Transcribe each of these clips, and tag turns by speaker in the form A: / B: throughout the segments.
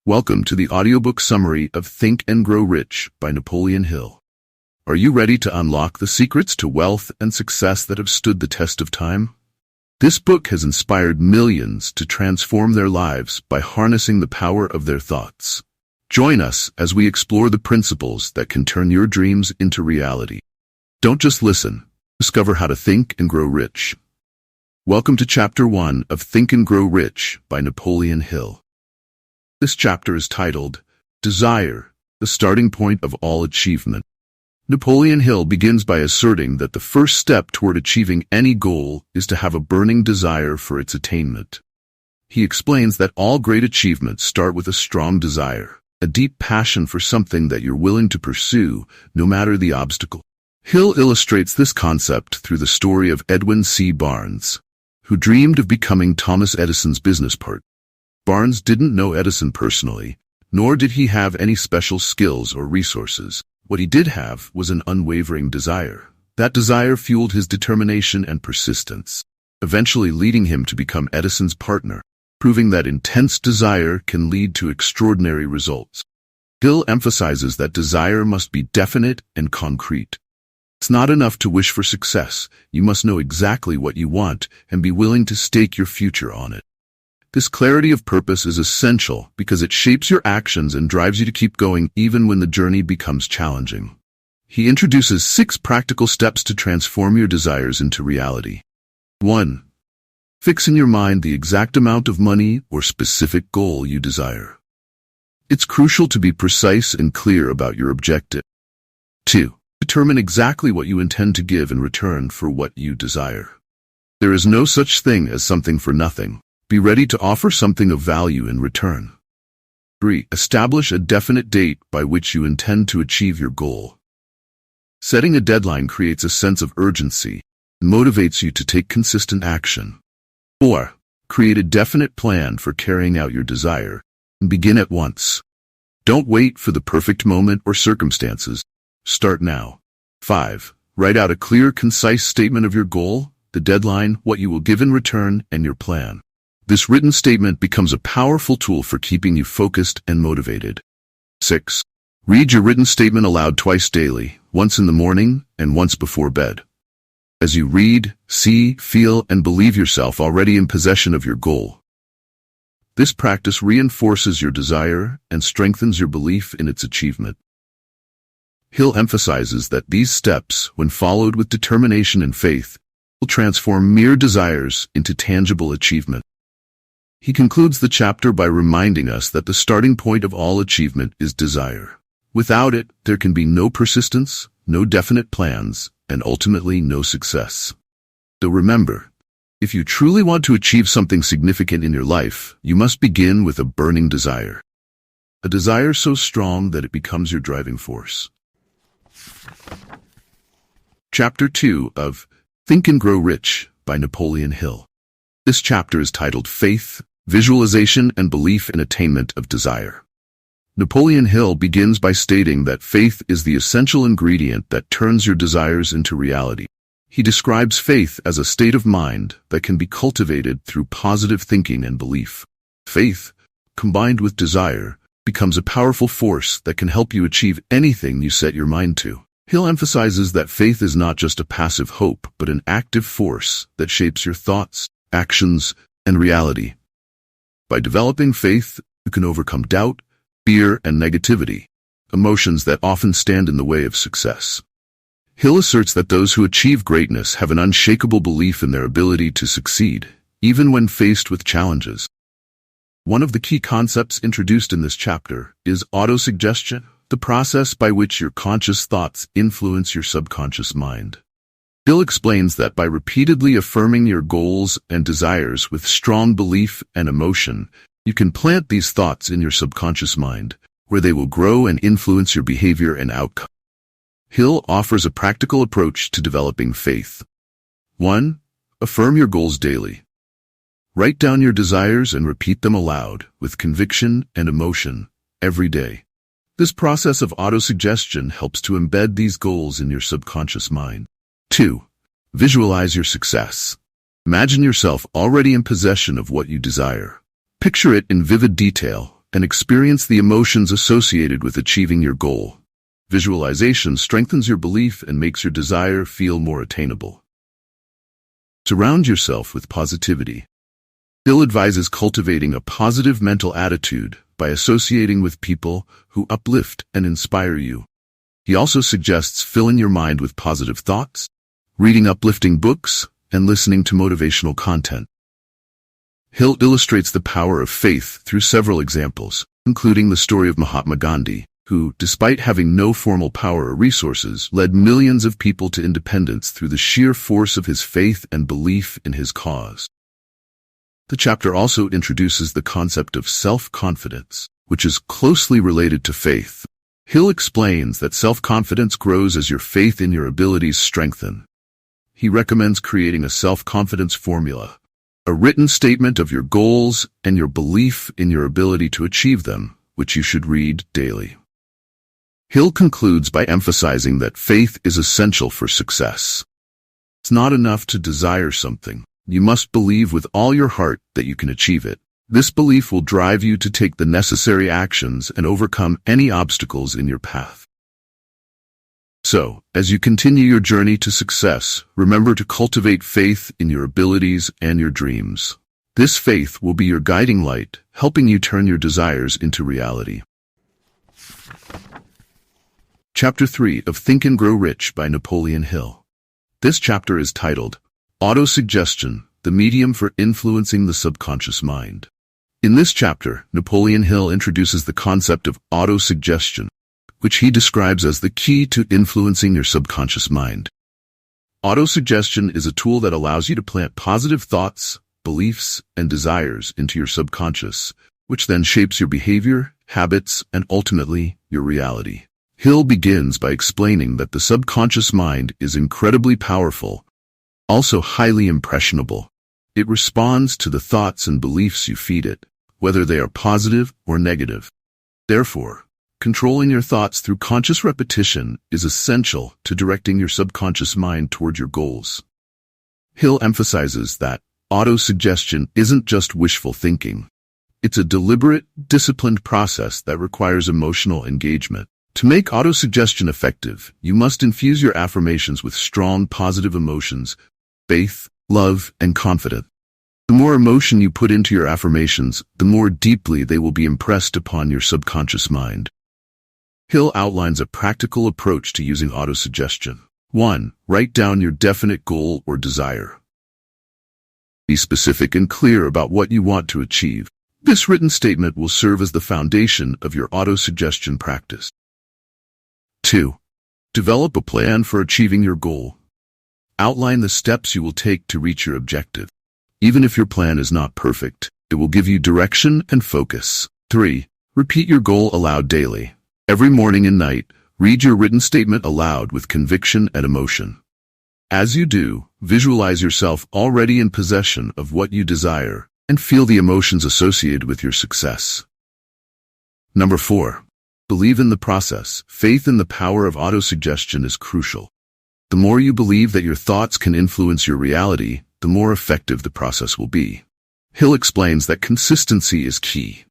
A: Welcome to the audiobook summary of Think and Grow Rich by Napoleon Hill. Are you ready to unlock the secrets to wealth and success that have stood the test of time? This book has inspired millions to transform their lives by harnessing the power of their thoughts. Join us as we explore the principles that can turn your dreams into reality. Don't just listen. Discover how to think and grow rich. Welcome to Chapter 1 of Think and Grow Rich by Napoleon Hill. This chapter is titled, Desire, the Starting Point of All Achievement. Napoleon Hill begins by asserting that the first step toward achieving any goal is to have a burning desire for its attainment. He explains that all great achievements start with a strong desire, a deep passion for something that you're willing to pursue, no matter the obstacle. Hill illustrates this concept through the story of Edwin C. Barnes, who dreamed of becoming Thomas Edison's business partner. Barnes didn't know Edison personally, nor did he have any special skills or resources. What he did have was an unwavering desire. That desire fueled his determination and persistence, eventually leading him to become Edison's partner, proving that intense desire can lead to extraordinary results. Hill emphasizes that desire must be definite and concrete. It's not enough to wish for success. You must know exactly what you want and be willing to stake your future on it. This clarity of purpose is essential because it shapes your actions and drives you to keep going even when the journey becomes challenging. He introduces 6 practical steps to transform your desires into reality. 1. Fix in your mind the exact amount of money or specific goal you desire. It's crucial to be precise and clear about your objective. 2. Determine exactly what you intend to give in return for what you desire. There is no such thing as something for nothing. Be ready to offer something of value in return. 3. Establish a definite date by which you intend to achieve your goal. Setting a deadline creates a sense of urgency and motivates you to take consistent action. 4. Create a definite plan for carrying out your desire and begin at once. Don't wait for the perfect moment or circumstances. Start now. 5. Write out a clear, concise statement of your goal, the deadline, what you will give in return, and your plan. This written statement becomes a powerful tool for keeping you focused and motivated. 6. Read your written statement aloud twice daily, once in the morning and once before bed. As you read, see, feel, and believe yourself already in possession of your goal. This practice reinforces your desire and strengthens your belief in its achievement. Hill emphasizes that these steps, when followed with determination and faith, will transform mere desires into tangible achievement. He concludes the chapter by reminding us that the starting point of all achievement is desire. Without it, there can be no persistence, no definite plans, and ultimately no success. So remember, if you truly want to achieve something significant in your life, you must begin with a burning desire. A desire so strong that it becomes your driving force. Chapter 2 of Think and Grow Rich by Napoleon Hill. This chapter is titled Faith, Visualization and Belief in Attainment of Desire. Napoleon Hill begins by stating that faith is the essential ingredient that turns your desires into reality. He describes faith as a state of mind that can be cultivated through positive thinking and belief. Faith, combined with desire, becomes a powerful force that can help you achieve anything you set your mind to. Hill emphasizes that faith is not just a passive hope, but an active force that shapes your thoughts, actions, and reality. By developing faith, you can overcome doubt, fear, and negativity, emotions that often stand in the way of success. Hill asserts that those who achieve greatness have an unshakable belief in their ability to succeed, even when faced with challenges. One of the key concepts introduced in this chapter is autosuggestion, the process by which your conscious thoughts influence your subconscious mind. Hill explains that by repeatedly affirming your goals and desires with strong belief and emotion, you can plant these thoughts in your subconscious mind, where they will grow and influence your behavior and outcome. Hill offers a practical approach to developing faith. 1. Affirm your goals daily. Write down your desires and repeat them aloud, with conviction and emotion, every day. This process of autosuggestion helps to embed these goals in your subconscious mind. 2. Visualize your success. Imagine yourself already in possession of what you desire. Picture it in vivid detail, and experience the emotions associated with achieving your goal. Visualization strengthens your belief and makes your desire feel more attainable. Surround yourself with positivity. Hill advises cultivating a positive mental attitude by associating with people who uplift and inspire you. He also suggests filling your mind with positive thoughts, reading uplifting books, and listening to motivational content. Hill illustrates the power of faith through several examples, including the story of Mahatma Gandhi, who, despite having no formal power or resources, led millions of people to independence through the sheer force of his faith and belief in his cause. The chapter also introduces the concept of self-confidence, which is closely related to faith. Hill explains that self-confidence grows as your faith in your abilities strengthen. He recommends creating a self-confidence formula, a written statement of your goals and your belief in your ability to achieve them, which you should read daily. Hill concludes by emphasizing that faith is essential for success. It's not enough to desire something. You must believe with all your heart that you can achieve it. This belief will drive you to take the necessary actions and overcome any obstacles in your path. So, as you continue your journey to success, remember to cultivate faith in your abilities and your dreams. This faith will be your guiding light, helping you turn your desires into reality. Chapter 3 of Think and Grow Rich by Napoleon Hill. This chapter is titled, Autosuggestion, the Medium for Influencing the Subconscious Mind. In this chapter, Napoleon Hill introduces the concept of autosuggestion, which he describes as the key to influencing your subconscious mind. Autosuggestion is a tool that allows you to plant positive thoughts, beliefs, and desires into your subconscious, which then shapes your behavior, habits, and ultimately, your reality. Hill begins by explaining that the subconscious mind is incredibly powerful, also highly impressionable. It responds to the thoughts and beliefs you feed it, whether they are positive or negative. Therefore, controlling your thoughts through conscious repetition is essential to directing your subconscious mind toward your goals. Hill emphasizes that autosuggestion isn't just wishful thinking. It's a deliberate, disciplined process that requires emotional engagement. To make autosuggestion effective, you must infuse your affirmations with strong positive emotions, faith, love, and confidence. The more emotion you put into your affirmations, the more deeply they will be impressed upon your subconscious mind. Hill outlines a practical approach to using autosuggestion. 1. Write down your definite goal or desire. Be specific and clear about what you want to achieve. This written statement will serve as the foundation of your autosuggestion practice. 2. Develop a plan for achieving your goal. Outline the steps you will take to reach your objective. Even if your plan is not perfect, it will give you direction and focus. 3. Repeat your goal aloud daily. Every morning and night, read your written statement aloud with conviction and emotion. As you do, visualize yourself already in possession of what you desire and feel the emotions associated with your success. Number 4. Believe in the process. Faith in the power of autosuggestion is crucial. The more you believe that your thoughts can influence your reality, the more effective the process will be. Hill explains that consistency is key.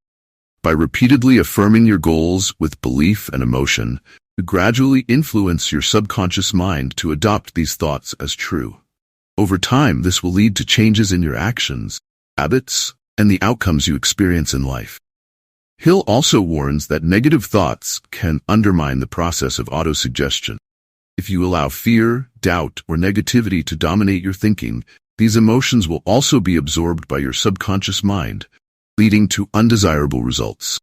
A: By repeatedly affirming your goals with belief and emotion, you gradually influence your subconscious mind to adopt these thoughts as true. Over time, this will lead to changes in your actions, habits, and the outcomes you experience in life. Hill also warns that negative thoughts can undermine the process of autosuggestion. If you allow fear, doubt, or negativity to dominate your thinking, these emotions will also be absorbed by your subconscious mind, leading to undesirable results.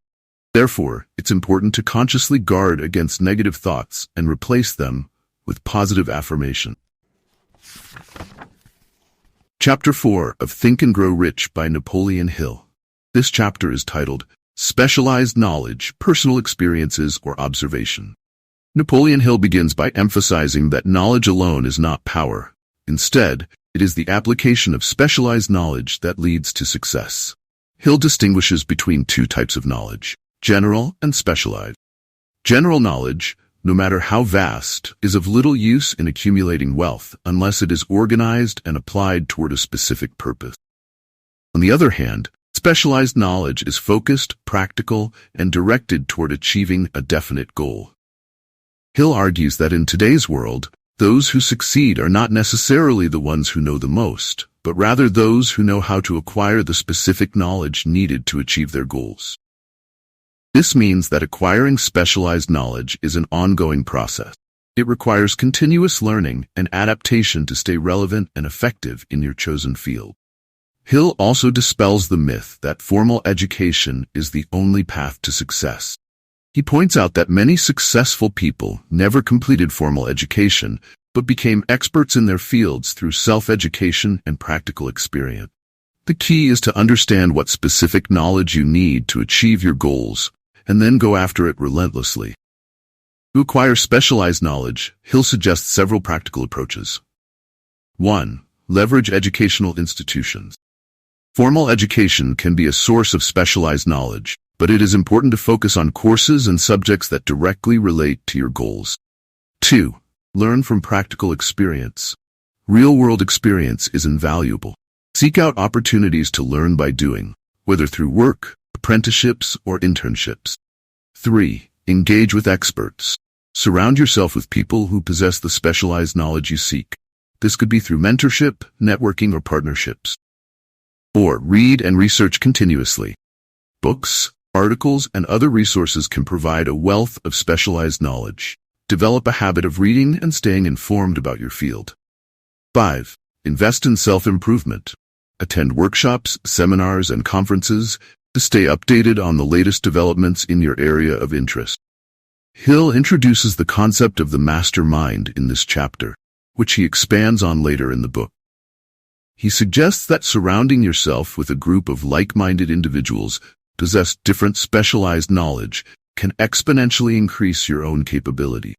A: Therefore, it's important to consciously guard against negative thoughts and replace them with positive affirmation. Chapter 4 of Think and Grow Rich by Napoleon Hill. This chapter is titled, Specialized Knowledge, Personal Experiences, or Observation. Napoleon Hill begins by emphasizing that knowledge alone is not power. Instead, it is the application of specialized knowledge that leads to success. Hill distinguishes between two types of knowledge, general and specialized. General knowledge, no matter how vast, is of little use in accumulating wealth unless it is organized and applied toward a specific purpose. On the other hand, Specialized knowledge is focused, practical, and directed toward achieving a definite goal. Hill argues that in today's world, those who succeed are not necessarily the ones who know the most, but rather those who know how to acquire the specific knowledge needed to achieve their goals. This means that acquiring specialized knowledge is an ongoing process. It requires continuous learning and adaptation to stay relevant and effective in your chosen field. Hill also dispels the myth that formal education is the only path to success. He points out that many successful people never completed formal education, but became experts in their fields through self-education and practical experience. The key is to understand what specific knowledge you need to achieve your goals, and then go after it relentlessly. To acquire specialized knowledge, Hill suggests several practical approaches. 1. Leverage educational institutions. Formal education can be a source of specialized knowledge, but it is important to focus on courses and subjects that directly relate to your goals. 2. Learn from practical experience. Real-world experience is invaluable. Seek out opportunities to learn by doing, whether through work, apprenticeships, or internships. 3. Engage with experts. Surround yourself with people who possess the specialized knowledge you seek. This could be through mentorship, networking, or partnerships. 4. Read and research continuously. Books, articles, and other resources can provide a wealth of specialized knowledge. Develop a habit of reading and staying informed about your field. 5. Invest in self-improvement. Attend workshops, seminars, and conferences to stay updated on the latest developments in your area of interest. Hill introduces the concept of the mastermind in this chapter, which he expands on later in the book. He suggests that surrounding yourself with a group of like-minded individuals possess different specialized knowledge can exponentially increase your own capability.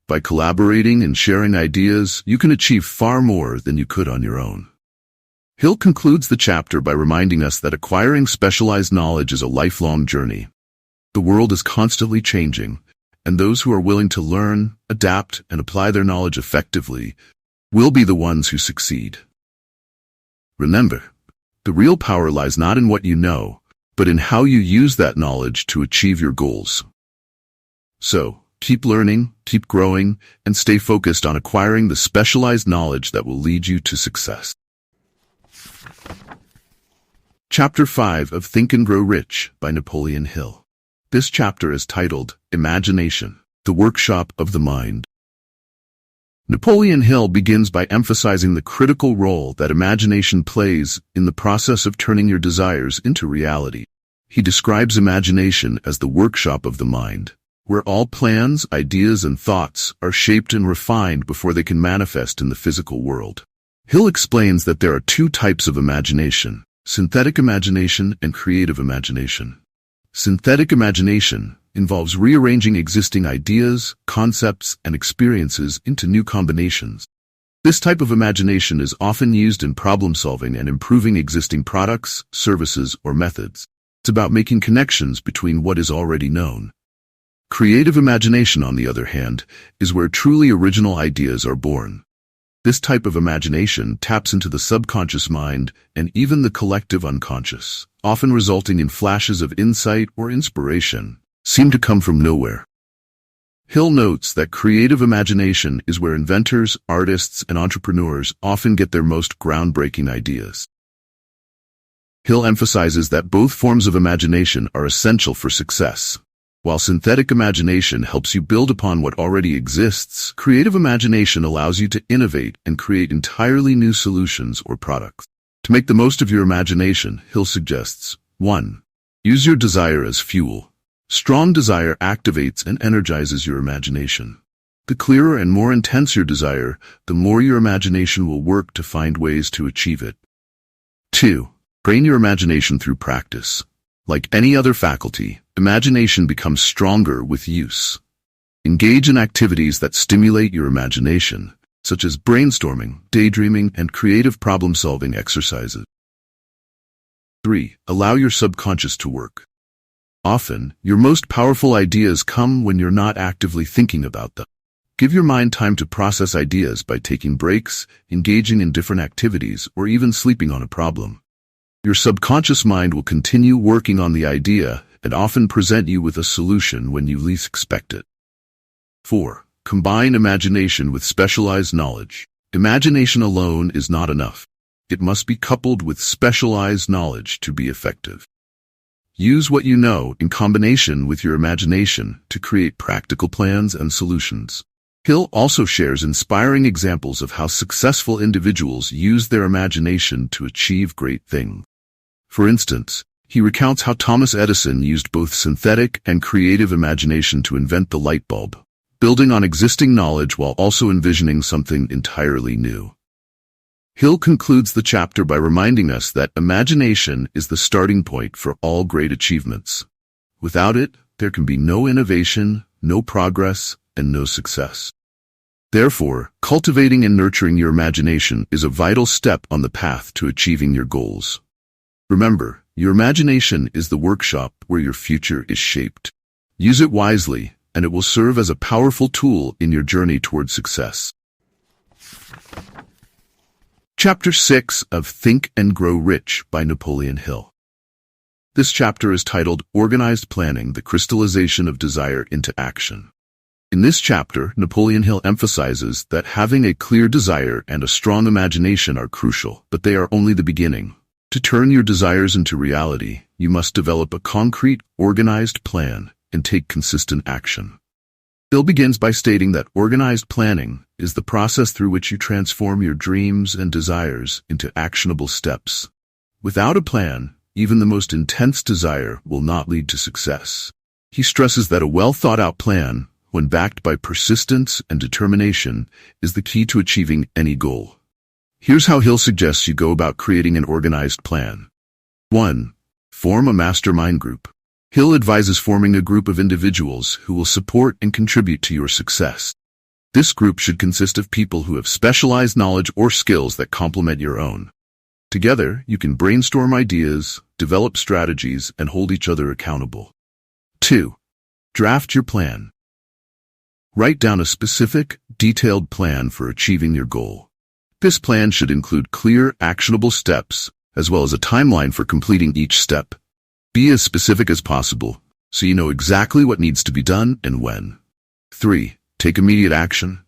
A: By collaborating and sharing ideas, you can achieve far more than you could on your own. Hill concludes the chapter by reminding us that acquiring specialized knowledge is a lifelong journey. The world is constantly changing, and those who are willing to learn, adapt, and apply their knowledge effectively will be the ones who succeed. Remember, the real power lies not in what you know, but in how you use that knowledge to achieve your goals. So, keep learning, keep growing, and stay focused on acquiring the specialized knowledge that will lead you to success. Chapter 5 of Think and Grow Rich by Napoleon Hill. This chapter is titled, Imagination, the Workshop of the Mind. Napoleon Hill begins by emphasizing the critical role that imagination plays in the process of turning your desires into reality. He describes imagination as the workshop of the mind, where all plans, ideas, and thoughts are shaped and refined before they can manifest in the physical world. Hill explains that there are two types of imagination: synthetic imagination and creative imagination. Synthetic imagination involves rearranging existing ideas, concepts, and experiences into new combinations. This type of imagination is often used in problem-solving and improving existing products, services, or methods. It's about making connections between what is already known. Creative imagination, on the other hand, is where truly original ideas are born. This type of imagination taps into the subconscious mind and even the collective unconscious, often resulting in flashes of insight or inspiration seem to come from nowhere. Hill notes that creative imagination is where inventors, artists, and entrepreneurs often get their most groundbreaking ideas. Hill emphasizes that both forms of imagination are essential for success. While synthetic imagination helps you build upon what already exists, creative imagination allows you to innovate and create entirely new solutions or products. To make the most of your imagination, Hill suggests: 1. Use your desire as fuel. Strong desire activates and energizes your imagination. The clearer and more intense your desire, the more your imagination will work to find ways to achieve it. 2. Train your imagination through practice. Like any other faculty, imagination becomes stronger with use. Engage in activities that stimulate your imagination, such as brainstorming, daydreaming, and creative problem-solving exercises. 3. Allow your subconscious to work. Often, your most powerful ideas come when you're not actively thinking about them. Give your mind time to process ideas by taking breaks, engaging in different activities, or even sleeping on a problem. Your subconscious mind will continue working on the idea and often present you with a solution when you least expect it. 4. Combine imagination with specialized knowledge. Imagination alone is not enough. It must be coupled with specialized knowledge to be effective. Use what you know in combination with your imagination to create practical plans and solutions. Hill also shares inspiring examples of how successful individuals use their imagination to achieve great things. For instance, he recounts how Thomas Edison used both synthetic and creative imagination to invent the light bulb, building on existing knowledge while also envisioning something entirely new. Hill concludes the chapter by reminding us that imagination is the starting point for all great achievements. Without it, there can be no innovation, no progress, and no success. Therefore, cultivating and nurturing your imagination is a vital step on the path to achieving your goals. Remember, your imagination is the workshop where your future is shaped. Use it wisely, and it will serve as a powerful tool in your journey toward success. Chapter 6 of Think and Grow Rich by Napoleon Hill. This chapter is titled Organized Planning: The Crystallization of Desire into Action. In this chapter, Napoleon Hill emphasizes that having a clear desire and a strong imagination are crucial, but they are only the beginning. To turn your desires into reality, you must develop a concrete, organized plan and take consistent action. Hill begins by stating that organized planning is the process through which you transform your dreams and desires into actionable steps. Without a plan, even the most intense desire will not lead to success. He stresses that a well-thought-out plan, when backed by persistence and determination, is the key to achieving any goal. Here's how Hill suggests you go about creating an organized plan. 1. Form a mastermind group. Hill advises forming a group of individuals who will support and contribute to your success. This group should consist of people who have specialized knowledge or skills that complement your own. Together, you can brainstorm ideas, develop strategies, and hold each other accountable. 2. Draft your plan. Write down a specific, detailed plan for achieving your goal. This plan should include clear, actionable steps, as well as a timeline for completing each step. Be as specific as possible, so you know exactly what needs to be done and when. 3. Take immediate action.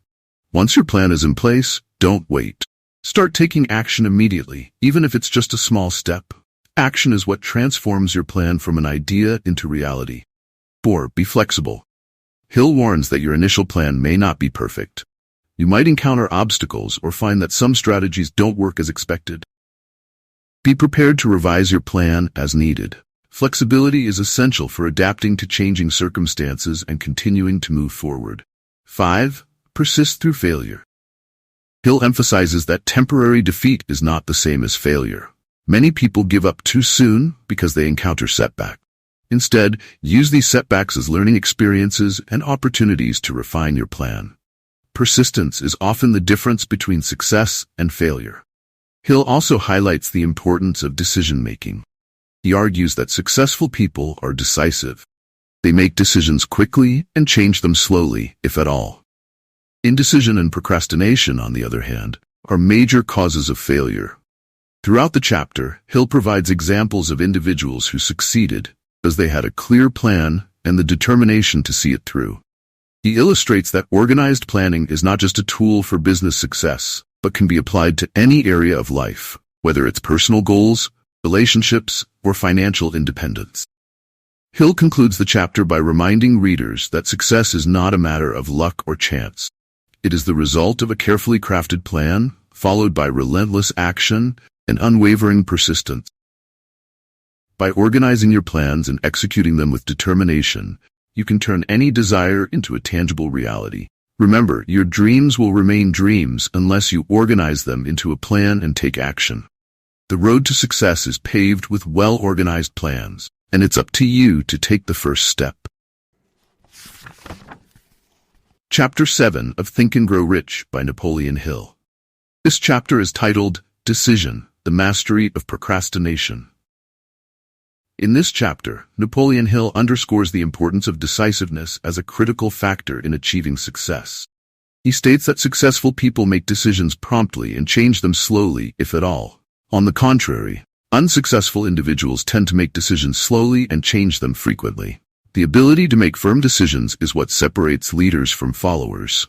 A: Once your plan is in place, don't wait. Start taking action immediately, even if it's just a small step. Action is what transforms your plan from an idea into reality. 4. Be flexible. Hill warns that your initial plan may not be perfect. You might encounter obstacles or find that some strategies don't work as expected. Be prepared to revise your plan as needed. Flexibility is essential for adapting to changing circumstances and continuing to move forward. 5. Persist through failure. Hill emphasizes that temporary defeat is not the same as failure. Many people give up too soon because they encounter setbacks. Instead, use these setbacks as learning experiences and opportunities to refine your plan. Persistence is often the difference between success and failure. Hill also highlights the importance of decision-making. He argues that successful people are decisive. They make decisions quickly and change them slowly, if at all. Indecision and procrastination, on the other hand, are major causes of failure. Throughout the chapter, Hill provides examples of individuals who succeeded because they had a clear plan and the determination to see it through. He illustrates that organized planning is not just a tool for business success, but can be applied to any area of life, whether it's personal goals, relationships, or financial independence. Hill concludes the chapter by reminding readers that success is not a matter of luck or chance. It is the result of a carefully crafted plan, followed by relentless action and unwavering persistence. By organizing your plans and executing them with determination, you can turn any desire into a tangible reality. Remember, your dreams will remain dreams unless you organize them into a plan and take action. The road to success is paved with well-organized plans, and it's up to you to take the first step. Chapter 7 of Think and Grow Rich by Napoleon Hill. This chapter is titled Decision: The Mastery of Procrastination. In this chapter, Napoleon Hill underscores the importance of decisiveness as a critical factor in achieving success. He states that successful people make decisions promptly and change them slowly, if at all. On the contrary, Unsuccessful individuals tend to make decisions slowly and change them frequently. The ability to make firm decisions is what separates leaders from followers.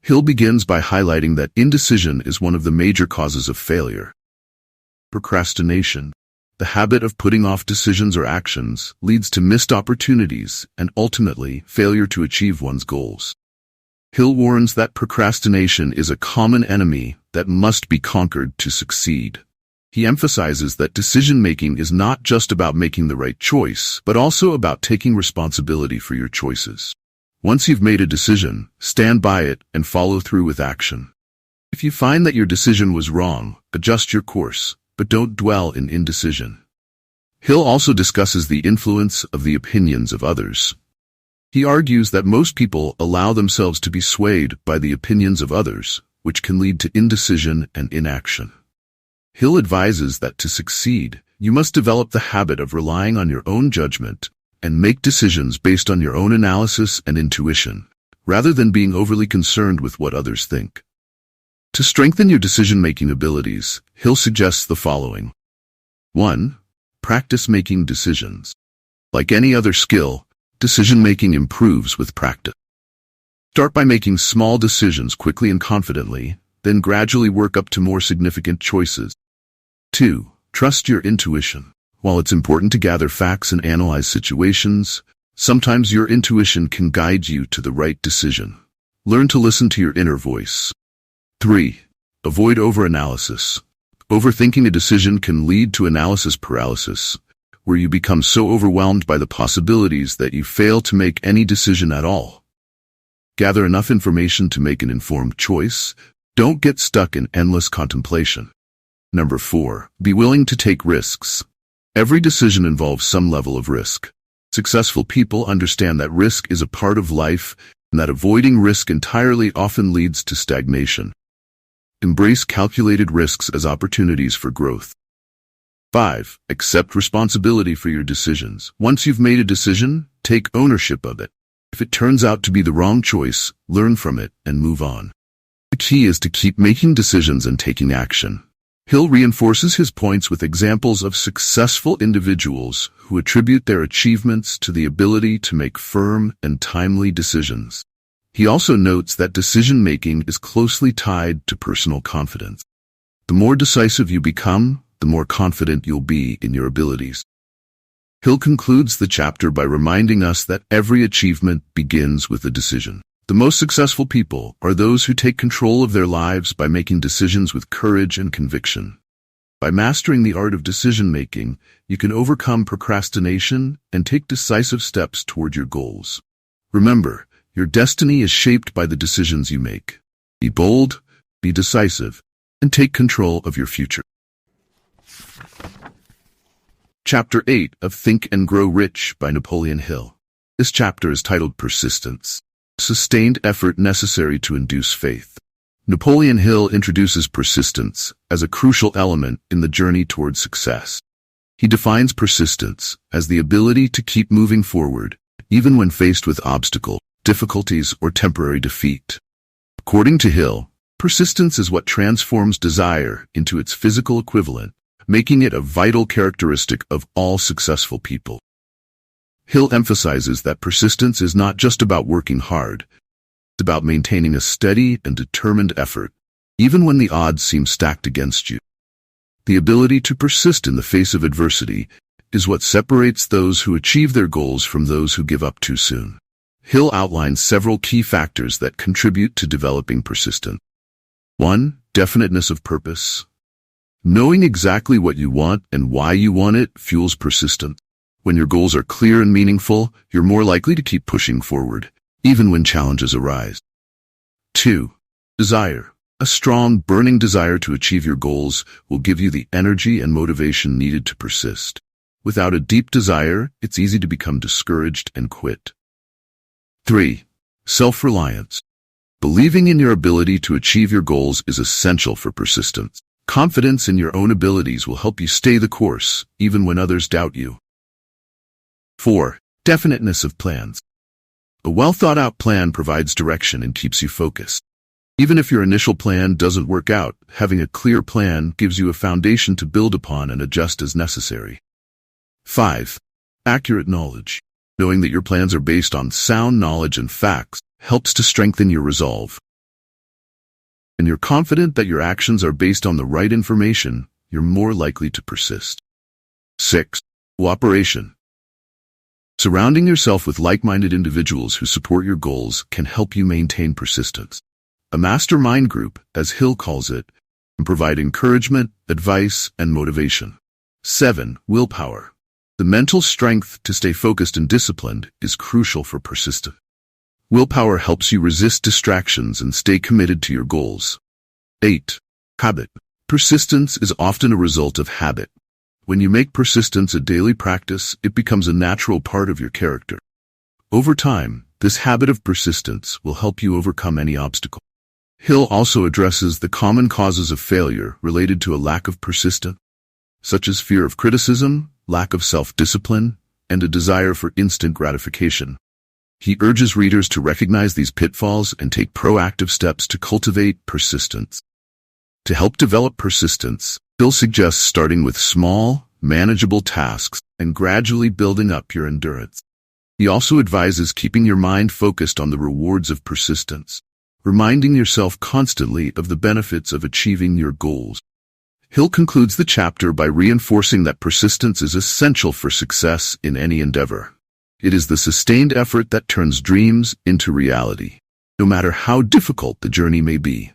A: Hill begins by highlighting that indecision is one of the major causes of failure. Procrastination, the habit of putting off decisions or actions, leads to missed opportunities and ultimately failure to achieve one's goals. Hill warns that procrastination is a common enemy that must be conquered to succeed. He emphasizes that decision-making is not just about making the right choice, but also about taking responsibility for your choices. Once you've made a decision, stand by it and follow through with action. If you find that your decision was wrong, adjust your course, but don't dwell in indecision. Hill also discusses the influence of the opinions of others. He argues that most people allow themselves to be swayed by the opinions of others, which can lead to indecision and inaction. Hill advises that to succeed, you must develop the habit of relying on your own judgment and make decisions based on your own analysis and intuition, rather than being overly concerned with what others think. To strengthen your decision-making abilities, Hill suggests the following. 1. Practice making decisions. Like any other skill, decision-making improves with practice. Start by making small decisions quickly and confidently, then gradually work up to more significant choices. 2. Trust your intuition. While it's important to gather facts and analyze situations, sometimes your intuition can guide you to the right decision. Learn to listen to your inner voice. 3. Avoid overanalysis. Overthinking a decision can lead to analysis paralysis, where you become so overwhelmed by the possibilities that you fail to make any decision at all. Gather enough information to make an informed choice. Don't get stuck in endless contemplation. 4. Be willing to take risks. Every decision involves some level of risk. Successful people understand that risk is a part of life and that avoiding risk entirely often leads to stagnation. Embrace calculated risks as opportunities for growth. 5. Accept responsibility for your decisions. Once you've made a decision, take ownership of it. If it turns out to be the wrong choice, learn from it and move on. The key is to keep making decisions and taking action. Hill reinforces his points with examples of successful individuals who attribute their achievements to the ability to make firm and timely decisions. He also notes that decision-making is closely tied to personal confidence. The more decisive you become, the more confident you'll be in your abilities. Hill concludes the chapter by reminding us that every achievement begins with a decision. The most successful people are those who take control of their lives by making decisions with courage and conviction. By mastering the art of decision-making, you can overcome procrastination and take decisive steps toward your goals. Remember, your destiny is shaped by the decisions you make. Be bold, be decisive, and take control of your future. Chapter 8 of Think and Grow Rich by Napoleon Hill. This chapter is titled Persistence. Sustained effort necessary to induce faith. Napoleon Hill introduces persistence as a crucial element in the journey toward success. He defines persistence as the ability to keep moving forward, even when faced with obstacles, difficulties, or temporary defeat. According to Hill, persistence is what transforms desire into its physical equivalent, making it a vital characteristic of all successful people. Hill emphasizes that persistence is not just about working hard. It's about maintaining a steady and determined effort, even when the odds seem stacked against you. The ability to persist in the face of adversity is what separates those who achieve their goals from those who give up too soon. Hill outlines several key factors that contribute to developing persistence. 1. Definiteness of purpose. Knowing exactly what you want and why you want it fuels persistence. When your goals are clear and meaningful, you're more likely to keep pushing forward, even when challenges arise. 2. Desire. A strong, burning desire to achieve your goals will give you the energy and motivation needed to persist. Without a deep desire, it's easy to become discouraged and quit. 3. Self-reliance. Believing in your ability to achieve your goals is essential for persistence. Confidence in your own abilities will help you stay the course, even when others doubt you. 4. Definiteness of plans. A well-thought-out plan provides direction and keeps you focused. Even if your initial plan doesn't work out, having a clear plan gives you a foundation to build upon and adjust as necessary. 5. Accurate knowledge. Knowing that your plans are based on sound knowledge and facts helps to strengthen your resolve. When you're confident that your actions are based on the right information, you're more likely to persist. 6. Cooperation. Surrounding yourself with like-minded individuals who support your goals can help you maintain persistence. A mastermind group, as Hill calls it, can provide encouragement, advice, and motivation. 7. Willpower. The mental strength to stay focused and disciplined is crucial for persistence. Willpower helps you resist distractions and stay committed to your goals. 8. Habit. Persistence is often a result of habit. When you make persistence a daily practice, it becomes a natural part of your character. Over time, this habit of persistence will help you overcome any obstacle. Hill also addresses the common causes of failure related to a lack of persistence, such as fear of criticism, lack of self-discipline, and a desire for instant gratification. He urges readers to recognize these pitfalls and take proactive steps to cultivate persistence. To help develop persistence, Hill suggests starting with small, manageable tasks and gradually building up your endurance. He also advises keeping your mind focused on the rewards of persistence, reminding yourself constantly of the benefits of achieving your goals. Hill concludes the chapter by reinforcing that persistence is essential for success in any endeavor. It is the sustained effort that turns dreams into reality, no matter how difficult the journey may be.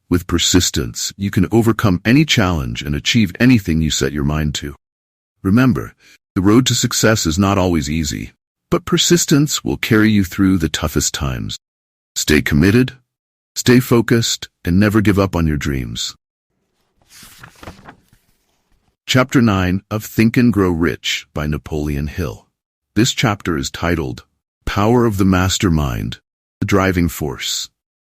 A: With persistence, you can overcome any challenge and achieve anything you set your mind to. Remember, the road to success is not always easy, but persistence will carry you through the toughest times. Stay committed, stay focused, and never give up on your dreams. Chapter 9 of Think and Grow Rich by Napoleon Hill. This chapter is titled, Power of the Mastermind, the Driving Force.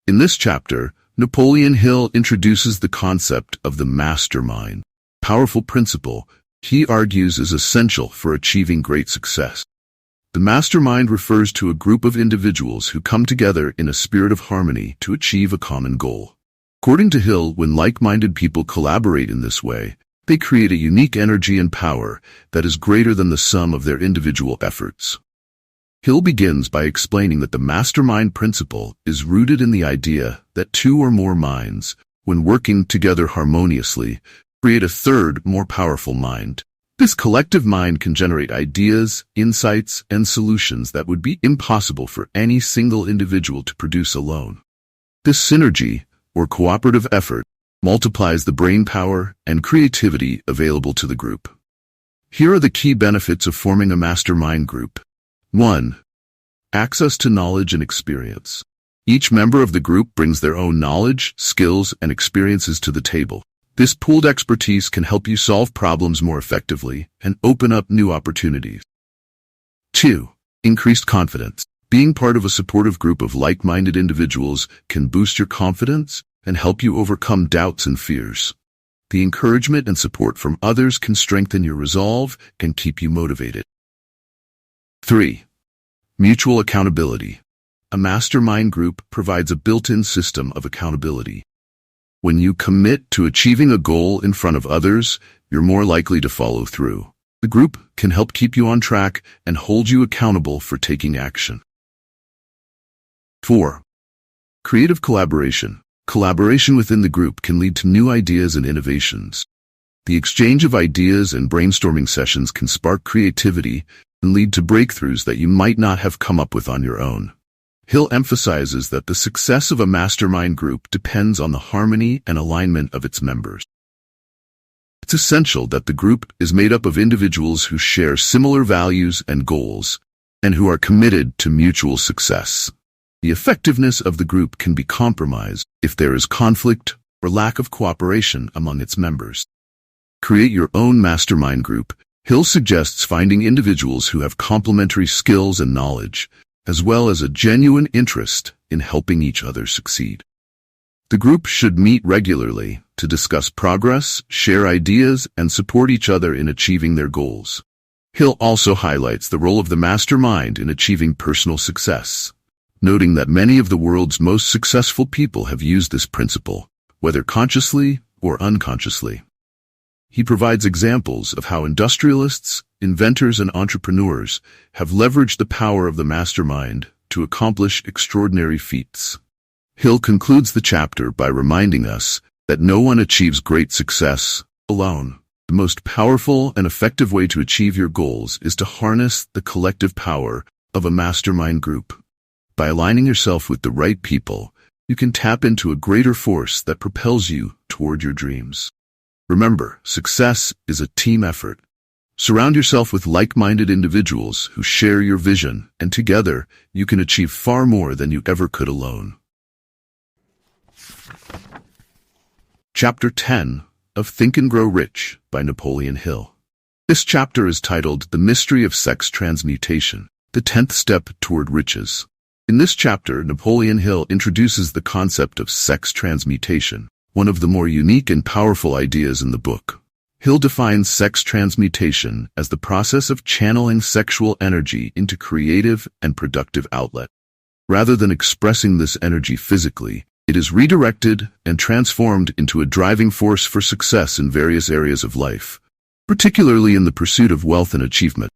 A: In this chapter, Napoleon Hill introduces the concept of the mastermind, a powerful principle he argues is essential for achieving great success. The mastermind refers to a group of individuals who come together in a spirit of harmony to achieve a common goal. According to Hill, when like-minded people collaborate in this way, they create a unique energy and power that is greater than the sum of their individual efforts. Hill begins by explaining that the mastermind principle is rooted in the idea that two or more minds, when working together harmoniously, create a third, more powerful mind. This collective mind can generate ideas, insights, and solutions that would be impossible for any single individual to produce alone. This synergy, or cooperative effort, multiplies the brain power and creativity available to the group. Here are the key benefits of forming a mastermind group. 1. Access to knowledge and experience. Each member of the group brings their own knowledge, skills, and experiences to the table. This pooled expertise can help you solve problems more effectively and open up new opportunities. 2. Increased confidence. Being part of a supportive group of like-minded individuals can boost your confidence and help you overcome doubts and fears. The encouragement and support from others can strengthen your resolve and keep you motivated. 3. Mutual accountability. A mastermind group provides a built-in system of accountability. When you commit to achieving a goal in front of others, you're more likely to follow through. The group can help keep you on track and hold you accountable for taking action. 4. Creative collaboration. Collaboration within the group can lead to new ideas and innovations. The exchange of ideas and brainstorming sessions can spark creativity and lead to breakthroughs that you might not have come up with on your own. Hill emphasizes that the success of a mastermind group depends on the harmony and alignment of its members. It's essential that the group is made up of individuals who share similar values and goals, and who are committed to mutual success. The effectiveness of the group can be compromised if there is conflict or lack of cooperation among its members. Create your own mastermind group. Hill suggests finding individuals who have complementary skills and knowledge, as well as a genuine interest in helping each other succeed. The group should meet regularly to discuss progress, share ideas, and support each other in achieving their goals. Hill also highlights the role of the mastermind in achieving personal success. noting that many of the world's most successful people have used this principle, whether consciously or unconsciously. He provides examples of how industrialists, inventors, and entrepreneurs have leveraged the power of the mastermind to accomplish extraordinary feats. Hill concludes the chapter by reminding us that no one achieves great success alone. The most powerful and effective way to achieve your goals is to harness the collective power of a mastermind group. By aligning yourself with the right people, you can tap into a greater force that propels you toward your dreams. Remember, success is a team effort. Surround yourself with like-minded individuals who share your vision, and together you can achieve far more than you ever could alone. Chapter 10 of Think and Grow Rich by Napoleon Hill. This chapter is titled The Mystery of Sex Transmutation, the 10th Step Toward Riches. In this chapter, Napoleon Hill introduces the concept of sex transmutation, one of the more unique and powerful ideas in the book. Hill defines sex transmutation as the process of channeling sexual energy into creative and productive outlet. Rather than expressing this energy physically, it is redirected and transformed into a driving force for success in various areas of life, particularly in the pursuit of wealth and achievement.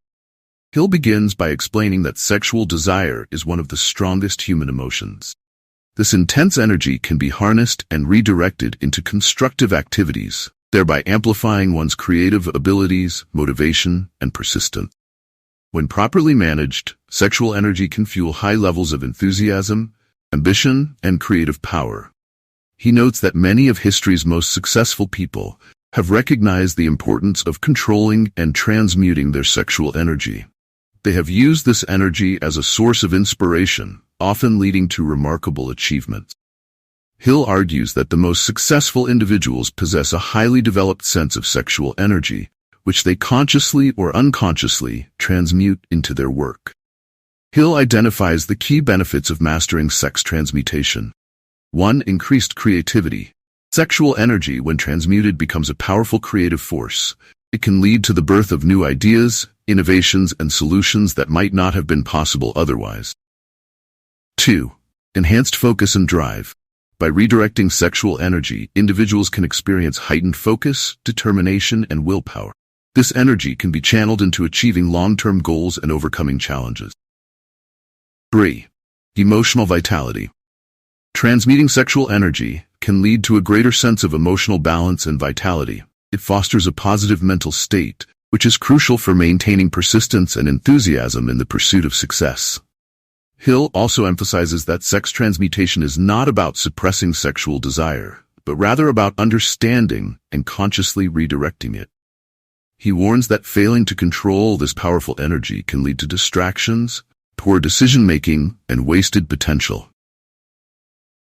A: Hill begins by explaining that sexual desire is one of the strongest human emotions. This intense energy can be harnessed and redirected into constructive activities, thereby amplifying one's creative abilities, motivation, and persistence. When properly managed, sexual energy can fuel high levels of enthusiasm, ambition, and creative power. He notes that many of history's most successful people have recognized the importance of controlling and transmuting their sexual energy. They have used this energy as a source of inspiration, often leading to remarkable achievements. Hill argues that the most successful individuals possess a highly developed sense of sexual energy, which they consciously or unconsciously transmute into their work. Hill identifies the key benefits of mastering sex transmutation. 1. Increased creativity. Sexual energy, when transmuted, becomes a powerful creative force. It can lead to the birth of new ideas, innovations, and solutions that might not have been possible otherwise. 2. Enhanced focus and drive. By redirecting sexual energy, individuals can experience heightened focus, determination, and willpower. This energy can be channeled into achieving long-term goals and overcoming challenges. 3. Emotional vitality. Transmuting sexual energy can lead to a greater sense of emotional balance and vitality. It fosters a positive mental state, which is crucial for maintaining persistence and enthusiasm in the pursuit of success. Hill also emphasizes that sex transmutation is not about suppressing sexual desire, but rather about understanding and consciously redirecting it. He warns that failing to control this powerful energy can lead to distractions, poor decision-making, and wasted potential.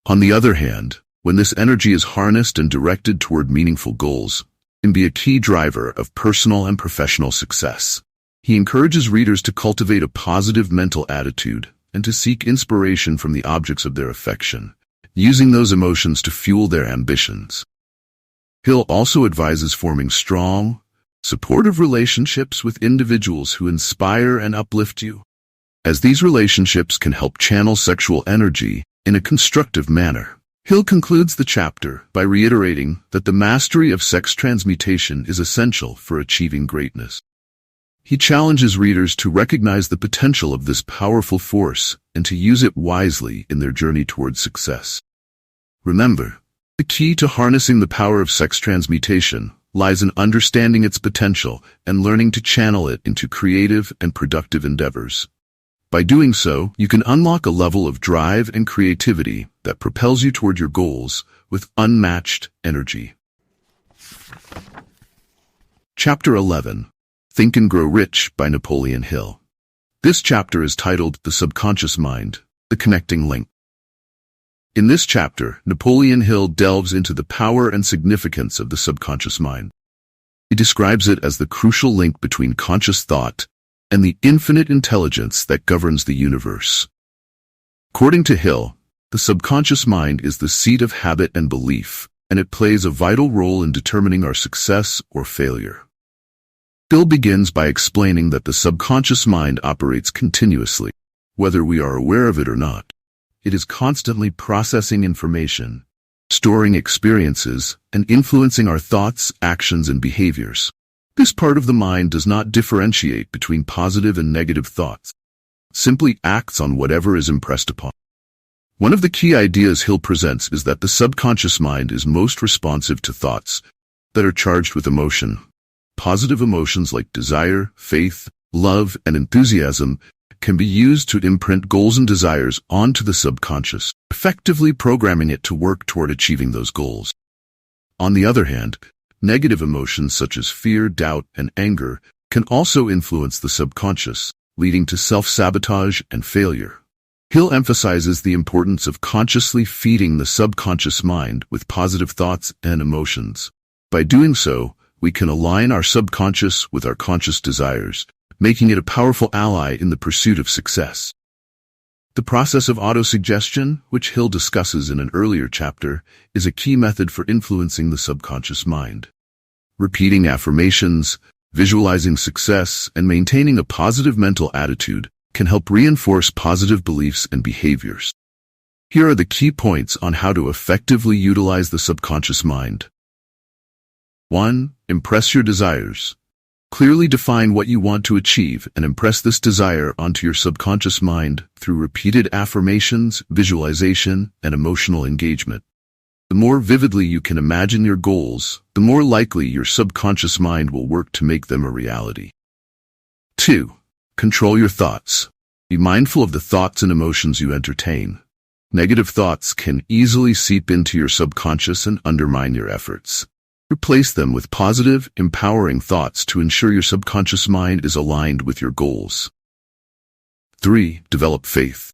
A: On the other hand, when this energy is harnessed and directed toward meaningful goals, it can be a key driver of personal and professional success. He encourages readers to cultivate a positive mental attitude and to seek inspiration from the objects of their affection, using those emotions to fuel their ambitions. Hill also advises forming strong, supportive relationships with individuals who inspire and uplift you, as these relationships can help channel sexual energy in a constructive manner. Hill concludes the chapter by reiterating that the mastery of sex transmutation is essential for achieving greatness. He challenges readers to recognize the potential of this powerful force and to use it wisely in their journey towards success. Remember, the key to harnessing the power of sex transmutation lies in understanding its potential and learning to channel it into creative and productive endeavors. By doing so, you can unlock a level of drive and creativity that propels you toward your goals with unmatched energy. Chapter 11. Think and Grow Rich by Napoleon Hill. This chapter is titled The Subconscious Mind, the Connecting Link. In this chapter, Napoleon Hill delves into the power and significance of the subconscious mind. He describes it as the crucial link between conscious thought and the infinite intelligence that governs the universe. According to Hill, the subconscious mind is the seat of habit and belief, and it plays a vital role in determining our success or failure. Hill begins by explaining that the subconscious mind operates continuously, whether we are aware of it or not. It is constantly processing information, storing experiences, and influencing our thoughts, actions, and behaviors. This part of the mind does not differentiate between positive and negative thoughts. It simply acts on whatever is impressed upon. One of the key ideas Hill presents is that the subconscious mind is most responsive to thoughts that are charged with emotion. Positive emotions like desire, faith, love, and enthusiasm can be used to imprint goals and desires onto the subconscious, effectively programming it to work toward achieving those goals. On the other hand, negative emotions such as fear, doubt, and anger can also influence the subconscious, leading to self-sabotage and failure. Hill emphasizes the importance of consciously feeding the subconscious mind with positive thoughts and emotions. By doing so, we can align our subconscious with our conscious desires, making it a powerful ally in the pursuit of success. The process of autosuggestion, which Hill discusses in an earlier chapter, is a key method for influencing the subconscious mind. Repeating affirmations, visualizing success, and maintaining a positive mental attitude can help reinforce positive beliefs and behaviors. Here are the key points on how to effectively utilize the subconscious mind. 1. Impress your desires. Clearly define what you want to achieve and impress this desire onto your subconscious mind through repeated affirmations, visualization, and emotional engagement. The more vividly you can imagine your goals, the more likely your subconscious mind will work to make them a reality. 2. Control your thoughts. Be mindful of the thoughts and emotions you entertain. Negative thoughts can easily seep into your subconscious and undermine your efforts. Replace them with positive, empowering thoughts to ensure your subconscious mind is aligned with your goals. 3. Develop faith.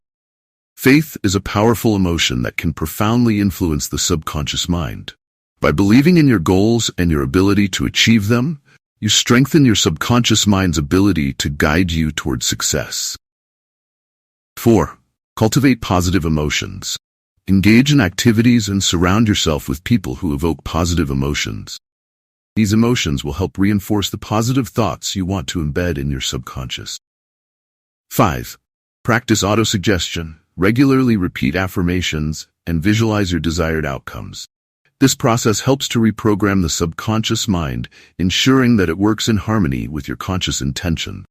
A: Faith is a powerful emotion that can profoundly influence the subconscious mind. By believing in your goals and your ability to achieve them, you strengthen your subconscious mind's ability to guide you toward success. 4. Cultivate positive emotions. Engage in activities and surround yourself with people who evoke positive emotions. These emotions will help reinforce the positive thoughts you want to embed in your subconscious. 5. Practice autosuggestion. Regularly repeat affirmations and visualize your desired outcomes. This process helps to reprogram the subconscious mind, ensuring that it works in harmony with your conscious intention.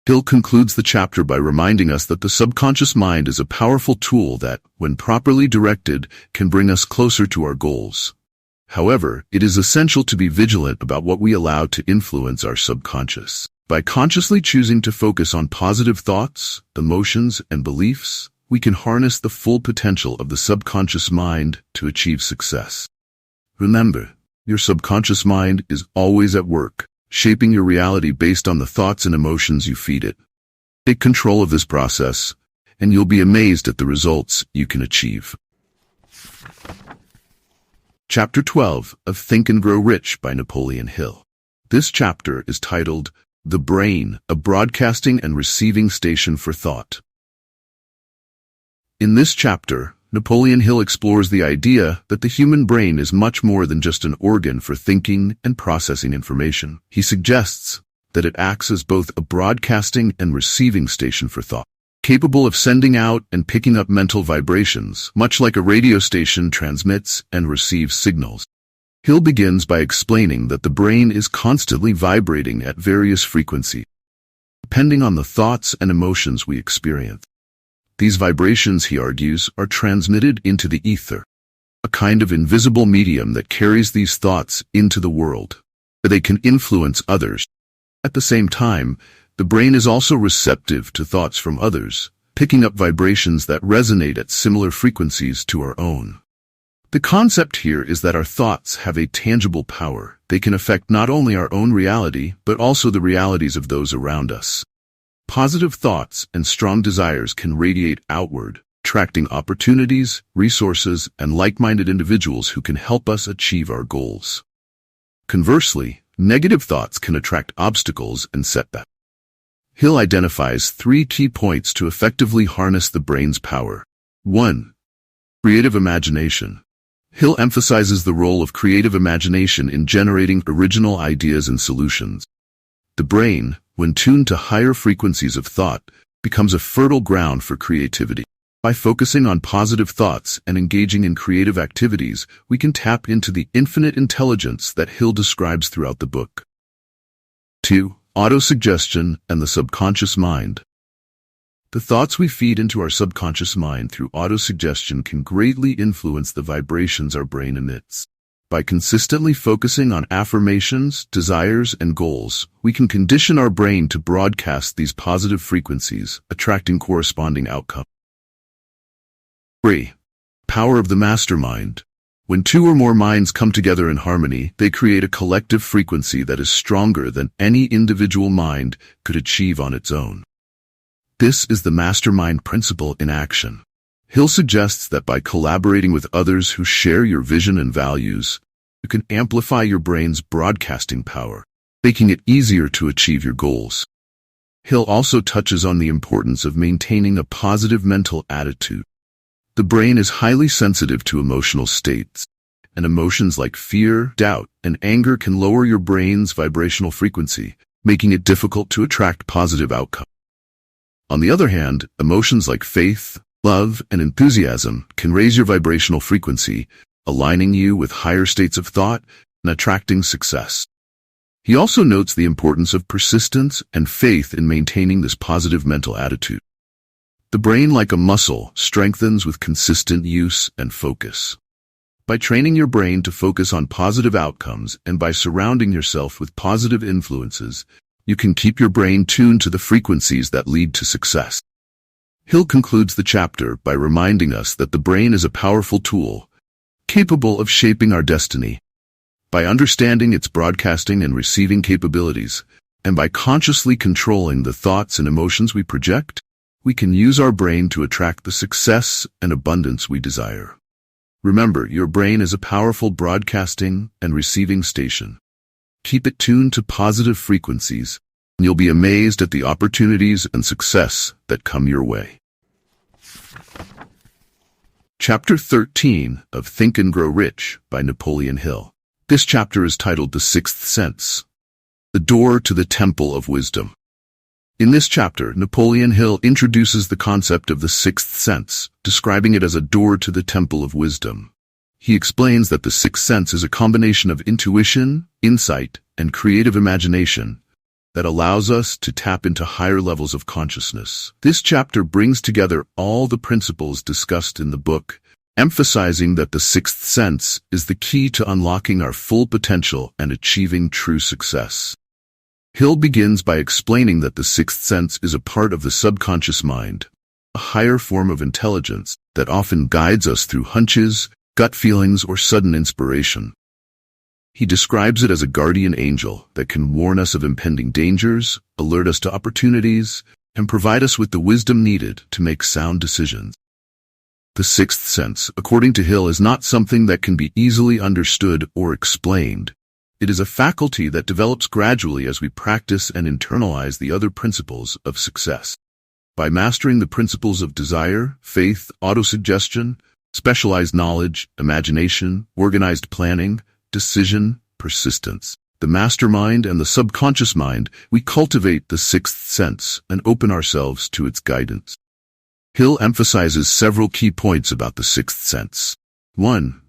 A: Hill concludes the chapter by reminding us that the subconscious mind is a powerful tool that, when properly directed, can bring us closer to our goals. However, it is essential to be vigilant about what we allow to influence our subconscious. By consciously choosing to focus on positive thoughts, emotions, and beliefs, we can harness the full potential of the subconscious mind to achieve success. Remember, your subconscious mind is always at work, shaping your reality based on the thoughts and emotions you feed it. Take control of this process, and you'll be amazed at the results you can achieve. Chapter 12 of Think and Grow Rich by Napoleon Hill. This chapter is titled, The Brain, a Broadcasting and Receiving Station for Thought. In this chapter, Napoleon Hill explores the idea that the human brain is much more than just an organ for thinking and processing information. He suggests that it acts as both a broadcasting and receiving station for thought, capable of sending out and picking up mental vibrations, much like a radio station transmits and receives signals. Hill begins by explaining that the brain is constantly vibrating at various frequencies, depending on the thoughts and emotions we experience. These vibrations, he argues, are transmitted into the ether, a kind of invisible medium that carries these thoughts into the world, where they can influence others. At the same time, the brain is also receptive to thoughts from others, picking up vibrations that resonate at similar frequencies to our own. The concept here is that our thoughts have a tangible power. They can affect not only our own reality, but also the realities of those around us. Positive thoughts and strong desires can radiate outward, attracting opportunities, resources, and like-minded individuals who can help us achieve our goals. Conversely, negative thoughts can attract obstacles and setbacks. Hill identifies 3 key points to effectively harness the brain's power. 1. Creative imagination. Hill emphasizes the role of creative imagination in generating original ideas and solutions. The brain, when tuned to higher frequencies of thought, becomes a fertile ground for creativity. By focusing on positive thoughts and engaging in creative activities, we can tap into the infinite intelligence that Hill describes throughout the book. 2. Autosuggestion and the subconscious mind. The thoughts we feed into our subconscious mind through autosuggestion can greatly influence the vibrations our brain emits. By consistently focusing on affirmations, desires, and goals, we can condition our brain to broadcast these positive frequencies, attracting corresponding outcomes. 3. Power of the mastermind. When two or more minds come together in harmony, they create a collective frequency that is stronger than any individual mind could achieve on its own. This is the mastermind principle in action. Hill suggests that by collaborating with others who share your vision and values, you can amplify your brain's broadcasting power, making it easier to achieve your goals. Hill also touches on the importance of maintaining a positive mental attitude. The brain is highly sensitive to emotional states, and emotions like fear, doubt, and anger can lower your brain's vibrational frequency, making it difficult to attract positive outcomes. On the other hand, emotions like faith, love, and enthusiasm can raise your vibrational frequency, aligning you with higher states of thought and attracting success. He also notes the importance of persistence and faith in maintaining this positive mental attitude. The brain, like a muscle, strengthens with consistent use and focus. By training your brain to focus on positive outcomes and by surrounding yourself with positive influences, you can keep your brain tuned to the frequencies that lead to success. Hill concludes the chapter by reminding us that the brain is a powerful tool, capable of shaping our destiny. By understanding its broadcasting and receiving capabilities, and by consciously controlling the thoughts and emotions we project, we can use our brain to attract the success and abundance we desire. Remember, your brain is a powerful broadcasting and receiving station. Keep it tuned to positive frequencies, and you'll be amazed at the opportunities and success that come your way. Chapter 13 of Think and Grow Rich by Napoleon Hill. This chapter is titled The Sixth Sense, the Door to the Temple of Wisdom. In this chapter, Napoleon Hill introduces the concept of the sixth sense, describing it as a door to the temple of wisdom. He explains that the sixth sense is a combination of intuition, insight, and creative imagination that allows us to tap into higher levels of consciousness. This chapter brings together all the principles discussed in the book, emphasizing that the sixth sense is the key to unlocking our full potential and achieving true success. Hill begins by explaining that the sixth sense is a part of the subconscious mind, a higher form of intelligence that often guides us through hunches, gut feelings, or sudden inspiration. He describes it as a guardian angel that can warn us of impending dangers, alert us to opportunities, and provide us with the wisdom needed to make sound decisions. The sixth sense, according to Hill, is not something that can be easily understood or explained. It is a faculty that develops gradually as we practice and internalize the other principles of success. By mastering the principles of desire, faith, autosuggestion, specialized knowledge, imagination, organized planning, decision, persistence, the mastermind, and the subconscious mind, we cultivate the sixth sense and open ourselves to its guidance. Hill emphasizes several key points about the sixth sense. 1.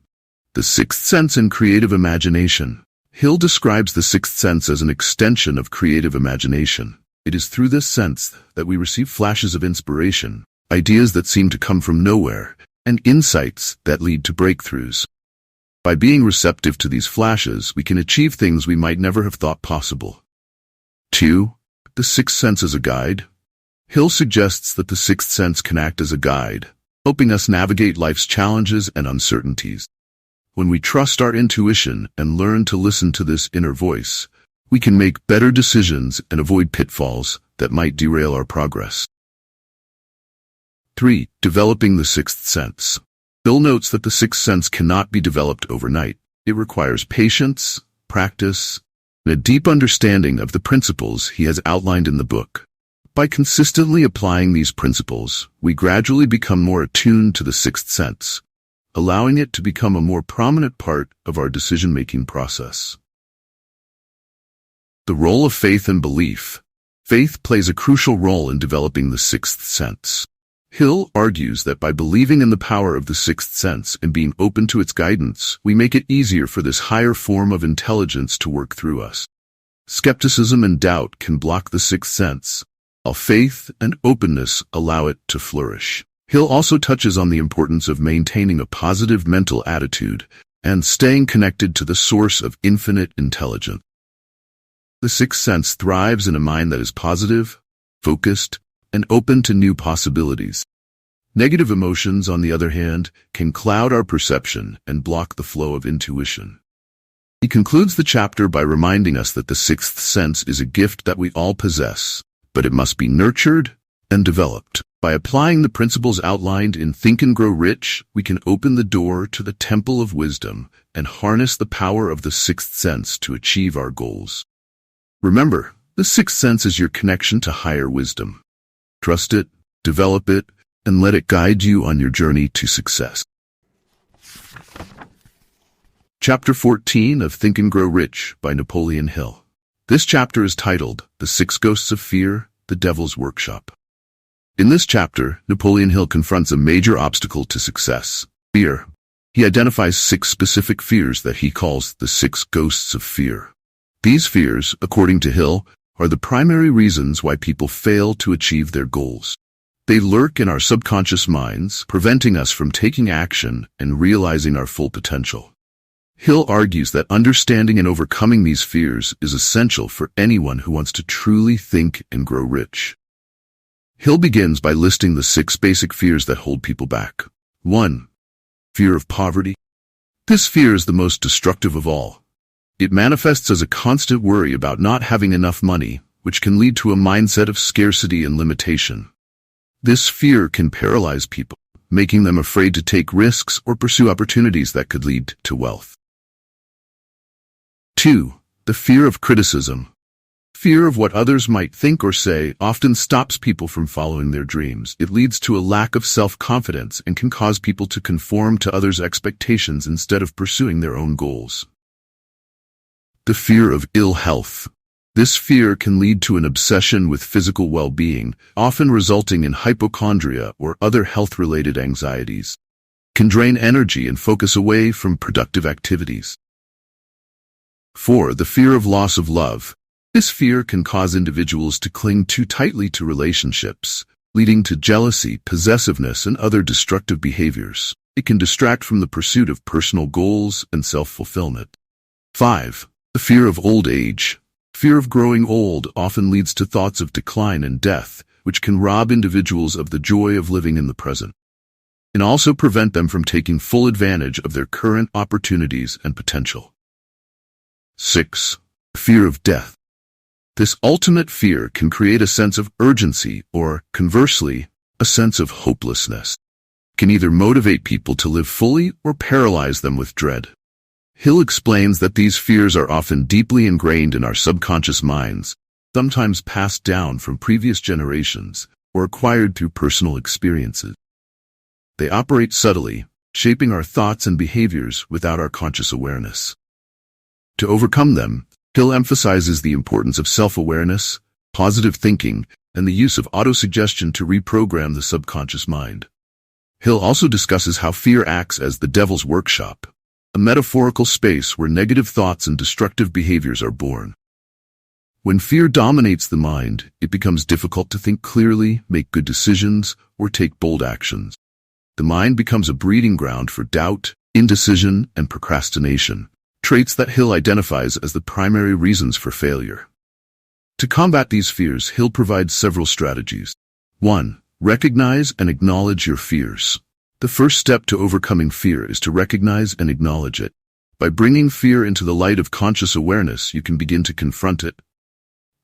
A: The sixth sense and creative imagination. Hill describes the sixth sense as an extension of creative imagination. It is through this sense that we receive flashes of inspiration, ideas that seem to come from nowhere, and insights that lead to breakthroughs. By being receptive to these flashes, we can achieve things we might never have thought possible. 2. The sixth sense as a guide. Hill suggests that the sixth sense can act as a guide, helping us navigate life's challenges and uncertainties. When we trust our intuition and learn to listen to this inner voice, we can make better decisions and avoid pitfalls that might derail our progress. 3. Developing the sixth sense. Hill notes that the sixth sense cannot be developed overnight. It requires patience, practice, and a deep understanding of the principles he has outlined in the book. By consistently applying these principles, we gradually become more attuned to the sixth sense, allowing it to become a more prominent part of our decision-making process. The role of faith and belief. Faith plays a crucial role in developing the sixth sense. Hill argues that by believing in the power of the sixth sense and being open to its guidance, we make it easier for this higher form of intelligence to work through us. Skepticism and doubt can block the sixth sense, while faith and openness allow it to flourish. Hill also touches on the importance of maintaining a positive mental attitude and staying connected to the source of infinite intelligence. The sixth sense thrives in a mind that is positive, focused, and open to new possibilities. Negative emotions, on the other hand, can cloud our perception and block the flow of intuition. He concludes the chapter by reminding us that the sixth sense is a gift that we all possess, but it must be nurtured and developed. By applying the principles outlined in Think and Grow Rich, we can open the door to the temple of wisdom and harness the power of the sixth sense to achieve our goals. Remember, the sixth sense is your connection to higher wisdom. Trust it, develop it, and let it guide you on your journey to success. Chapter 14 of Think and Grow Rich by Napoleon Hill. This chapter is titled, The Six Ghosts of Fear, the Devil's Workshop. In this chapter, Napoleon Hill confronts a major obstacle to success, fear. He identifies 6 specific fears that he calls the 6 ghosts of fear. These fears, according to Hill, are the primary reasons why people fail to achieve their goals. They lurk in our subconscious minds, preventing us from taking action and realizing our full potential. Hill argues that understanding and overcoming these fears is essential for anyone who wants to truly think and grow rich. Hill begins by listing the 6 basic fears that hold people back. 1. Fear of poverty. This fear is the most destructive of all. It manifests as a constant worry about not having enough money, which can lead to a mindset of scarcity and limitation. This fear can paralyze people, making them afraid to take risks or pursue opportunities that could lead to wealth. 2. The fear of criticism. Fear of what others might think or say often stops people from following their dreams. It leads to a lack of self-confidence and can cause people to conform to others' expectations instead of pursuing their own goals. The fear of ill health. This fear can lead to an obsession with physical well-being, often resulting in hypochondria or other health-related anxieties. It can drain energy and focus away from productive activities. 4. The fear of loss of love. This fear can cause individuals to cling too tightly to relationships, leading to jealousy, possessiveness, and other destructive behaviors. It can distract from the pursuit of personal goals and self-fulfillment. 5. The fear of old age. Fear of growing old often leads to thoughts of decline and death, which can rob individuals of the joy of living in the present. It can also prevent them from taking full advantage of their current opportunities and potential. 6. Fear of death. This ultimate fear can create a sense of urgency or, conversely, a sense of hopelessness. It can either motivate people to live fully or paralyze them with dread. Hill explains that these fears are often deeply ingrained in our subconscious minds, sometimes passed down from previous generations or acquired through personal experiences. They operate subtly, shaping our thoughts and behaviors without our conscious awareness. To overcome them, Hill emphasizes the importance of self-awareness, positive thinking, and the use of autosuggestion to reprogram the subconscious mind. Hill also discusses how fear acts as the devil's workshop, a metaphorical space where negative thoughts and destructive behaviors are born. When fear dominates the mind, it becomes difficult to think clearly, make good decisions, or take bold actions. The mind becomes a breeding ground for doubt, indecision, and procrastination, traits that Hill identifies as the primary reasons for failure. To combat these fears, Hill provides several strategies. 1. Recognize and acknowledge your fears. The first step to overcoming fear is to recognize and acknowledge it. By bringing fear into the light of conscious awareness, you can begin to confront it.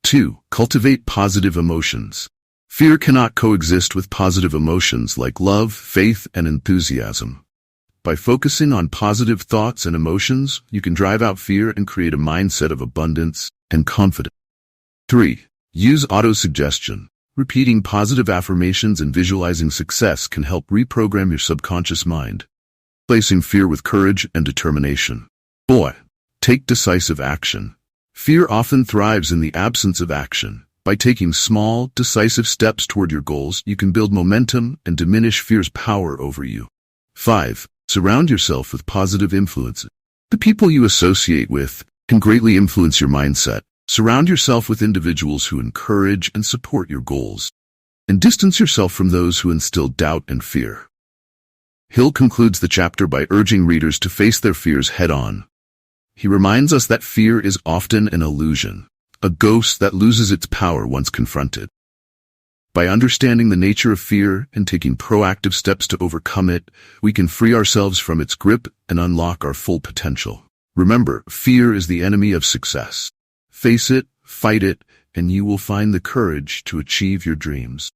A: 2. Cultivate positive emotions. Fear cannot coexist with positive emotions like love, faith, and enthusiasm. By focusing on positive thoughts and emotions, you can drive out fear and create a mindset of abundance and confidence. 3. Use autosuggestion. Repeating positive affirmations and visualizing success can help reprogram your subconscious mind, replacing fear with courage and determination. 4. Take decisive action. Fear often thrives in the absence of action. By taking small, decisive steps toward your goals, you can build momentum and diminish fear's power over you. 5. Surround yourself with positive influences. The people you associate with can greatly influence your mindset. Surround yourself with individuals who encourage and support your goals, and distance yourself from those who instill doubt and fear. Hill concludes the chapter by urging readers to face their fears head-on. He reminds us that fear is often an illusion, a ghost that loses its power once confronted. By understanding the nature of fear and taking proactive steps to overcome it, we can free ourselves from its grip and unlock our full potential. Remember, fear is the enemy of success. Face it, fight it, and you will find the courage to achieve your dreams.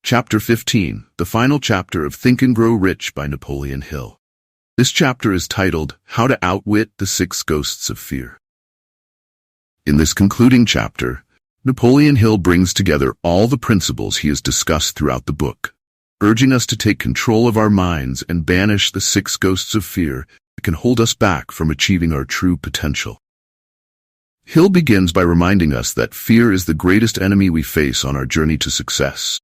A: Chapter 15, the final chapter of Think and Grow Rich by Napoleon Hill. This chapter is titled, How to Outwit the 6 Ghosts of Fear. In this concluding chapter, Napoleon Hill brings together all the principles he has discussed throughout the book, urging us to take control of our minds and banish the 6 ghosts of fear that can hold us back from achieving our true potential. Hill begins by reminding us that fear is the greatest enemy we face on our journey to success.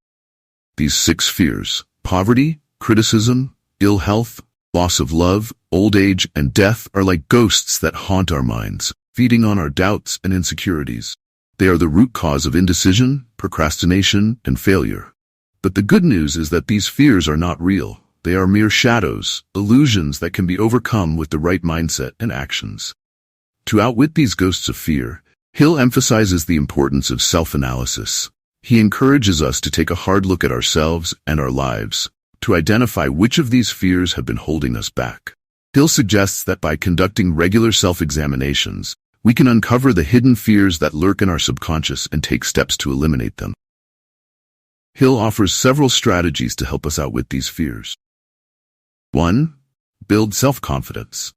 A: These 6 fears, poverty, criticism, ill health, loss of love, old age, and death, are like ghosts that haunt our minds, feeding on our doubts and insecurities. They are the root cause of indecision, procrastination, and failure. But the good news is that these fears are not real. They are mere shadows, illusions that can be overcome with the right mindset and actions. To outwit these ghosts of fear, Hill emphasizes the importance of self-analysis. He encourages us to take a hard look at ourselves and our lives, to identify which of these fears have been holding us back. Hill suggests that by conducting regular self-examinations, we can uncover the hidden fears that lurk in our subconscious and take steps to eliminate them. Hill offers several strategies to help us outwit these fears. 1. Build self-confidence.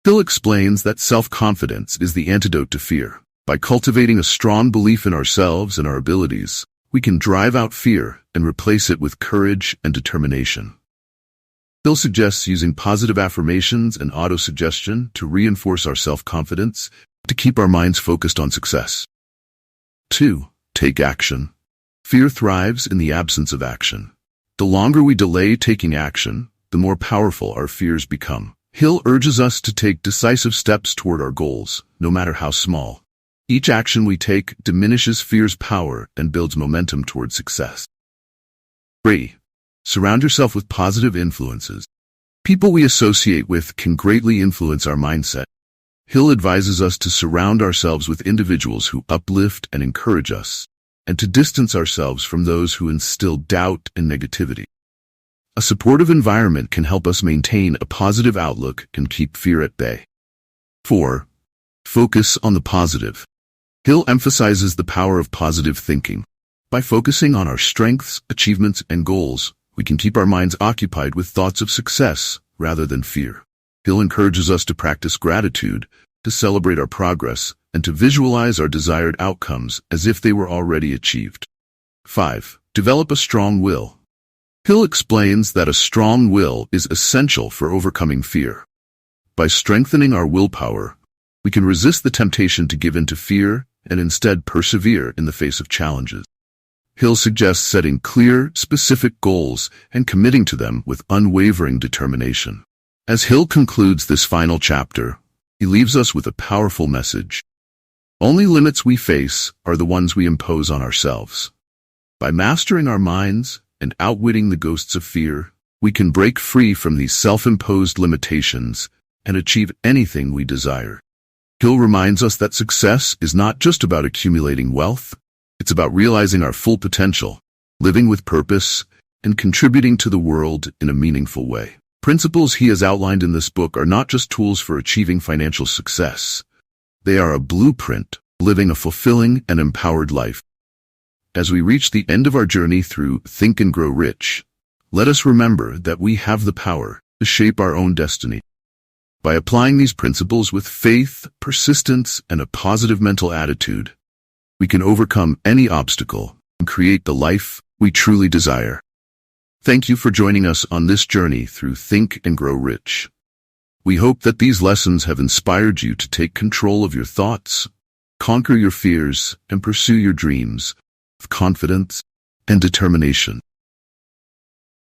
A: Hill explains that self-confidence is the antidote to fear. By cultivating a strong belief in ourselves and our abilities, we can drive out fear and replace it with courage and determination. Hill suggests using positive affirmations and autosuggestion to reinforce our self-confidence, to keep our minds focused on success. 2. Take action. Fear thrives in the absence of action. The longer we delay taking action, the more powerful our fears become. Hill urges us to take decisive steps toward our goals, no matter how small. Each action we take diminishes fear's power and builds momentum toward success. 3. Surround yourself with positive influences. People we associate with can greatly influence our mindset. Hill advises us to surround ourselves with individuals who uplift and encourage us, and to distance ourselves from those who instill doubt and negativity. A supportive environment can help us maintain a positive outlook and keep fear at bay. 4. Focus on the positive. Hill emphasizes the power of positive thinking. By focusing on our strengths, achievements, and goals, we can keep our minds occupied with thoughts of success rather than fear. Hill encourages us to practice gratitude, to celebrate our progress, and to visualize our desired outcomes as if they were already achieved. 5. Develop a strong will. Hill explains that a strong will is essential for overcoming fear. By strengthening our willpower, we can resist the temptation to give in to fear and instead persevere in the face of challenges. Hill suggests setting clear, specific goals and committing to them with unwavering determination. As Hill concludes this final chapter, he leaves us with a powerful message. Only limits we face are the ones we impose on ourselves. By mastering our minds and outwitting the ghosts of fear, we can break free from these self-imposed limitations and achieve anything we desire. Hill reminds us that success is not just about accumulating wealth, it's about realizing our full potential, living with purpose, and contributing to the world in a meaningful way. Principles he has outlined in this book are not just tools for achieving financial success. They are a blueprint, living a fulfilling and empowered life. As we reach the end of our journey through Think and Grow Rich, let us remember that we have the power to shape our own destiny. By applying these principles with faith, persistence, and a positive mental attitude, we can overcome any obstacle and create the life we truly desire. Thank you for joining us on this journey through Think and Grow Rich. We hope that these lessons have inspired you to take control of your thoughts, Conquer your fears and pursue your dreams with confidence and determination.